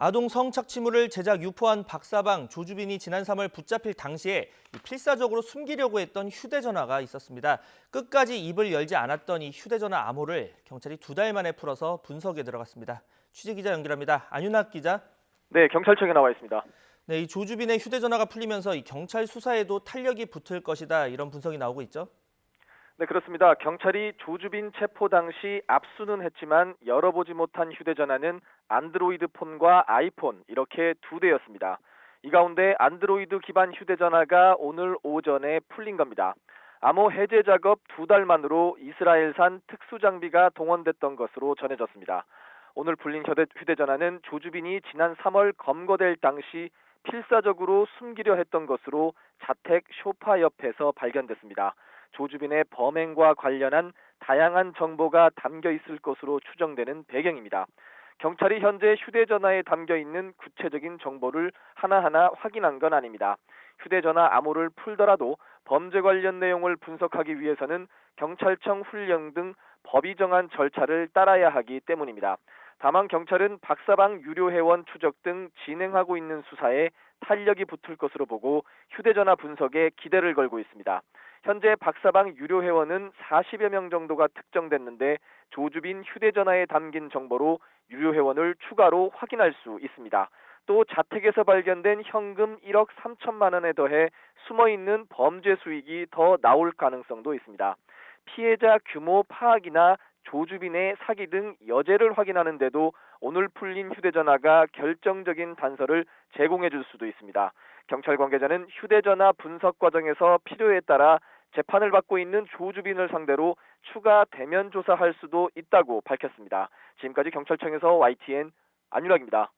아동 성착취물을 제작 유포한 박사방 조주빈이 지난 3월 붙잡힐 당시에 필사적으로 숨기려고 했던 휴대전화가 있었습니다. 끝까지 입을 열지 않았던 이 휴대전화 암호를 경찰이 2달 만에 풀어서 분석에 들어갔습니다. 취재기자 연결합니다. 안윤학 기자. 네, 경찰청에 나와 있습니다. 네, 이 조주빈의 휴대전화가 풀리면서 이 경찰 수사에도 탄력이 붙을 것이다, 이런 분석이 나오고 있죠. 네, 그렇습니다. 경찰이 조주빈 체포 당시 압수는 했지만 열어보지 못한 휴대전화는 안드로이드 폰과 아이폰 이렇게 2대였습니다. 이 가운데 안드로이드 기반 휴대전화가 오늘 오전에 풀린 겁니다. 암호 해제 작업 2달 만으로 이스라엘산 특수장비가 동원됐던 것으로 전해졌습니다. 오늘 풀린 휴대전화는 조주빈이 지난 3월 검거될 당시 필사적으로 숨기려 했던 것으로 자택 소파 옆에서 발견됐습니다. 조주빈의 범행과 관련한 다양한 정보가 담겨 있을 것으로 추정되는 배경입니다. 경찰이 현재 휴대전화에 담겨 있는 구체적인 정보를 하나하나 확인한 건 아닙니다. 휴대전화 암호를 풀더라도 범죄 관련 내용을 분석하기 위해서는 경찰청 훈령 등 법이 정한 절차를 따라야 하기 때문입니다. 다만 경찰은 박사방 유료 회원 추적 등 진행하고 있는 수사에 탄력이 붙을 것으로 보고 휴대전화 분석에 기대를 걸고 있습니다. 현재 박사방 유료 회원은 40여 명 정도가 특정됐는데 조주빈 휴대전화에 담긴 정보로 유료 회원을 추가로 확인할 수 있습니다. 또 자택에서 발견된 현금 1억 3천만 원에 더해 숨어있는 범죄 수익이 더 나올 가능성도 있습니다. 피해자 규모 파악이나 조주빈의 사기 등 여죄를 확인하는 데도 오늘 풀린 휴대전화가 결정적인 단서를 제공해 줄 수도 있습니다. 경찰 관계자는 휴대전화 분석 과정에서 필요에 따라 재판을 받고 있는 조주빈을 상대로 추가 대면 조사할 수도 있다고 밝혔습니다. 지금까지 경찰청에서 YTN 안윤학입니다.